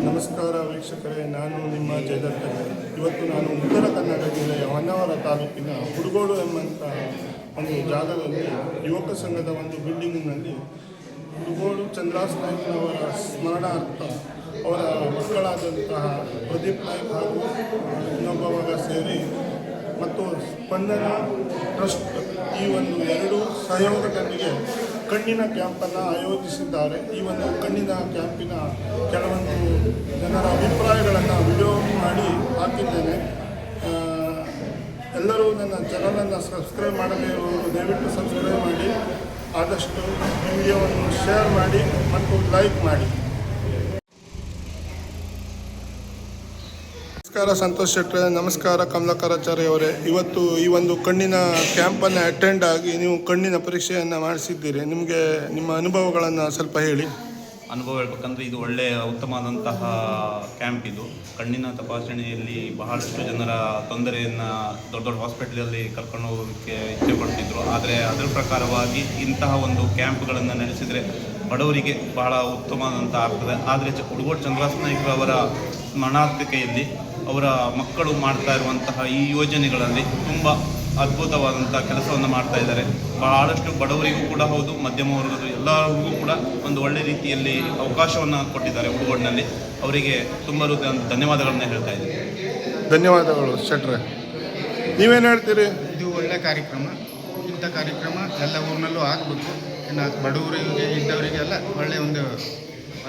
ನಮಸ್ಕಾರ ವೀಕ್ಷಕರೇ, ನಾನು ನಿಮ್ಮ ಜಯದತ್ತ. ಇವತ್ತು ನಾನು ಉತ್ತರ ಕನ್ನಡ ಜಿಲ್ಲೆಯ ಹೊನ್ನಾವರ ತಾಲೂಕಿನ ಹುಡುಗೋಡು ಎಂಬಂಥ ಒಂದು ಜಾಗದಲ್ಲಿ ಯುವಕ ಸಂಘದ ಒಂದು ಬಿಲ್ಡಿಂಗ್ನಲ್ಲಿ ಹುಡುಗೋಡು ಚಂದ್ರಾಸ್ ನಾಯ್ಕನವರ ಸ್ಮರಣಾರ್ಥ ಅವರ ಮಕ್ಕಳಾದಂತಹ ಪ್ರದೀಪ್ ನಾಯ್ಕ್ ಹಾಗೂ ಇನ್ನೊಬ್ಬ ಮಗ ಸೇರಿ ಮತ್ತು ಸ್ಪಂದನ ಟ್ರಸ್ಟ್ ಈ ಒಂದು ಎರಡು ಸಹಯೋಗದೊಂದಿಗೆ ಕಣ್ಣಿನ ಕ್ಯಾಂಪನ್ನು ಆಯೋಜಿಸಿದ್ದಾರೆ. ಈ ಒಂದು ಕಣ್ಣಿನ ಕ್ಯಾಂಪಿನ ಕೆಲವೊಂದು ಜನರ ಅಭಿಪ್ರಾಯಗಳನ್ನು ವಿಡಿಯೋ ಮಾಡಿ ಹಾಕಿದ್ದೇನೆ. ಎಲ್ಲರೂ ನನ್ನ ಚಾನಲನ್ನು ಸಬ್ಸ್ಕ್ರೈಬ್ ಮಾಡಬೇಕು, ದಯವಿಟ್ಟು ಸಬ್ಸ್ಕ್ರೈಬ್ ಮಾಡಿ, ಆದಷ್ಟು ವಿಡಿಯೋವನ್ನು ಶೇರ್ ಮಾಡಿ ಮತ್ತು ಲೈಕ್ ಮಾಡಿ. ನಮಸ್ಕಾರ ಸಂತೋಷ್ ಶೆಟ್ಟರೆ, ನಮಸ್ಕಾರ ಕಮಲಾಕರಾಚಾರ್ಯ ಅವರೇ. ಇವತ್ತು ಈ ಒಂದು ಕಣ್ಣಿನ ಕ್ಯಾಂಪನ್ನು ಅಟೆಂಡ್ ಆಗಿ ನೀವು ಕಣ್ಣಿನ ಪರೀಕ್ಷೆಯನ್ನು ಮಾಡಿಸಿದ್ದೀರಿ. ನಿಮಗೆ ನಿಮ್ಮ ಅನುಭವಗಳನ್ನು ಸ್ವಲ್ಪ ಹೇಳಿ. ಅನುಭವ ಹೇಳ್ಬೇಕಂದ್ರೆ ಇದು ಒಳ್ಳೆಯ ಉತ್ತಮವಾದಂತಹ ಕ್ಯಾಂಪ್. ಇದು ಕಣ್ಣಿನ ತಪಾಸಣೆಯಲ್ಲಿ ಬಹಳಷ್ಟು ಜನರ ತೊಂದರೆಯನ್ನು ದೊಡ್ಡ ದೊಡ್ಡ ಹಾಸ್ಪಿಟಲಲ್ಲಿ ಕರ್ಕೊಂಡು ಹೋಗೋದಕ್ಕೆ ಇಚ್ಛೆ ಪಡ್ತಿದ್ರು. ಆದರೆ ಅದರ ಪ್ರಕಾರವಾಗಿ ಇಂತಹ ಒಂದು ಕ್ಯಾಂಪ್ಗಳನ್ನು ನಡೆಸಿದರೆ ಬಡವರಿಗೆ ಬಹಳ ಉತ್ತಮವಾದಂಥ ಆಗ್ತದೆ. ಆದರೆ ಹುಡುಗೋಡು ಚಂದ್ರಾಸ್ ನಾಯ್ಕ ಅವರ ಸ್ಮರಣಾರ್ಥಿಕೆಯಲ್ಲಿ ಅವರ ಮಕ್ಕಳು ಮಾಡ್ತಾ ಇರುವಂತಹ ಈ ಯೋಜನೆಗಳಲ್ಲಿ ತುಂಬ ಅದ್ಭುತವಾದಂಥ ಕೆಲಸವನ್ನು ಮಾಡ್ತಾ ಇದ್ದಾರೆ. ಬಹಳಷ್ಟು ಬಡವರಿಗೂ ಕೂಡ ಹೌದು, ಮಧ್ಯಮ ವರ್ಗದ ಎಲ್ಲರಿಗೂ ಕೂಡ ಒಂದು ಒಳ್ಳೆ ರೀತಿಯಲ್ಲಿ ಅವಕಾಶವನ್ನು ಕೊಟ್ಟಿದ್ದಾರೆ ಹುಡುಗೋಡಿನಲ್ಲಿ. ಅವರಿಗೆ ತುಂಬ ಧನ್ಯವಾದಗಳನ್ನ ಹೇಳ್ತಾ ಇದ್ದಾರೆ. ಧನ್ಯವಾದಗಳು ಶೆಟ್ರೆ. ನೀವೇನು ಹೇಳ್ತೀರಿ? ಇದು ಒಳ್ಳೆಯ ಕಾರ್ಯಕ್ರಮ. ಇಂಥ ಕಾರ್ಯಕ್ರಮ ಎಲ್ಲ ಊರಿನಲ್ಲೂ ಆಗಬೇಕು. ಇನ್ನು ಬಡವರಿಗೆ ಇದ್ದವರಿಗೆಲ್ಲ ಒಳ್ಳೆಯ ಒಂದು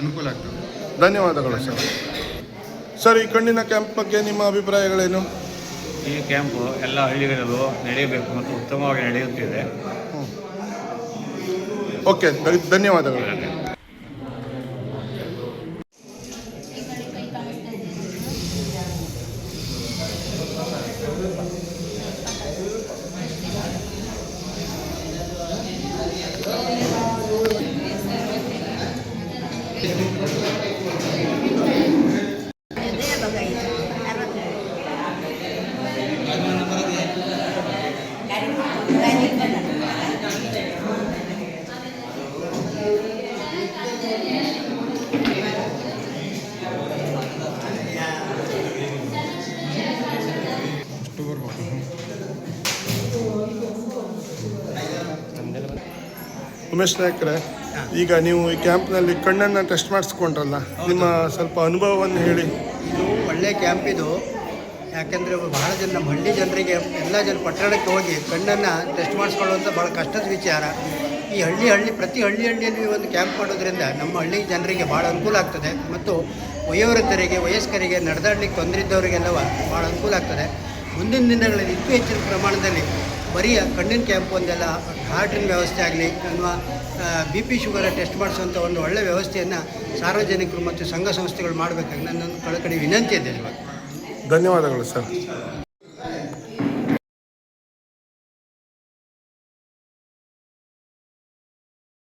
ಅನುಕೂಲ ಆಗ್ತದೆ. ಧನ್ಯವಾದಗಳು ಸರ್. ಈ ಕಣ್ಣಿನ ಕ್ಯಾಂಪ್ ಬಗ್ಗೆ ನಿಮ್ಮ ಅಭಿಪ್ರಾಯಗಳೇನು? ಈ ಕ್ಯಾಂಪು ಎಲ್ಲ ಹಳ್ಳಿಗಳಲ್ಲೂ ನಡೆಯಬೇಕು ಮತ್ತು ಉತ್ತಮವಾಗಿ ನಡೆಯುತ್ತಿದೆ. ಓಕೆ, ಧನ್ಯವಾದಗಳು. ಉಮೇಶ್ ನಾಯ್ಕರೇ, ಈಗ ನೀವು ಈ ಕ್ಯಾಂಪ್ನಲ್ಲಿ ಕಣ್ಣನ್ನು ಟೆಸ್ಟ್ ಮಾಡಿಸ್ಕೊಂಡ್ರಲ್ಲ, ನಿಮ್ಮ ಸ್ವಲ್ಪ ಅನುಭವವನ್ನು ಹೇಳಿ. ಇದು ಒಳ್ಳೆಯ ಕ್ಯಾಂಪ್ ಇದು. ಯಾಕೆಂದರೆ ಬಹಳ ಜನ ನಮ್ಮ ಹಳ್ಳಿ ಜನರಿಗೆ ಎಲ್ಲ ಜನ ಪಟ್ಟಣಕ್ಕೆ ಹೋಗಿ ಕಣ್ಣನ್ನು ಟೆಸ್ಟ್ ಮಾಡಿಸ್ಕೊಳ್ಳುವಂಥ ಭಾಳ ಕಷ್ಟದ ವಿಚಾರ. ಈ ಪ್ರತಿ ಹಳ್ಳಿಯಲ್ಲಿ ಒಂದು ಕ್ಯಾಂಪ್ ಮಾಡೋದ್ರಿಂದ ನಮ್ಮ ಹಳ್ಳಿ ಜನರಿಗೆ ಭಾಳ ಅನುಕೂಲ ಆಗ್ತದೆ. ಮತ್ತು ವಯೋವೃದ್ಧರಿಗೆ, ವಯಸ್ಕರಿಗೆ, ನಡೆದಾಡಲಿಕ್ಕೆ ತೊಂದರೆ ಇದ್ದವರಿಗೆಲ್ಲವ ಭಾಳ ಅನುಕೂಲ ಆಗ್ತದೆ. ಮುಂದಿನ ದಿನಗಳಲ್ಲಿ ಇನ್ನೂ ಹೆಚ್ಚಿನ ಪ್ರಮಾಣದಲ್ಲಿ ಬರೀ ಕಣ್ಣಿನ ಕ್ಯಾಂಪ್ ಒಂದೆಲ್ಲ ಹಾರ್ಟಿನ ವ್ಯವಸ್ಥೆ ಆಗಲಿ ಅಥವಾ BP ಶುಗರ್ ಟೆಸ್ಟ್ ಮಾಡಿಸುವಂಥ ಒಂದು ಒಳ್ಳೆಯ ವ್ಯವಸ್ಥೆಯನ್ನು ಸಾರ್ವಜನಿಕರು ಮತ್ತು ಸಂಘ ಸಂಸ್ಥೆಗಳು ಮಾಡಬೇಕಾಗಿ ನನ್ನೊಂದು ಕಳಕಳಿ ವಿನಂತಿ ಇದೆ. ಧನ್ಯವಾದಗಳು ಸರ್.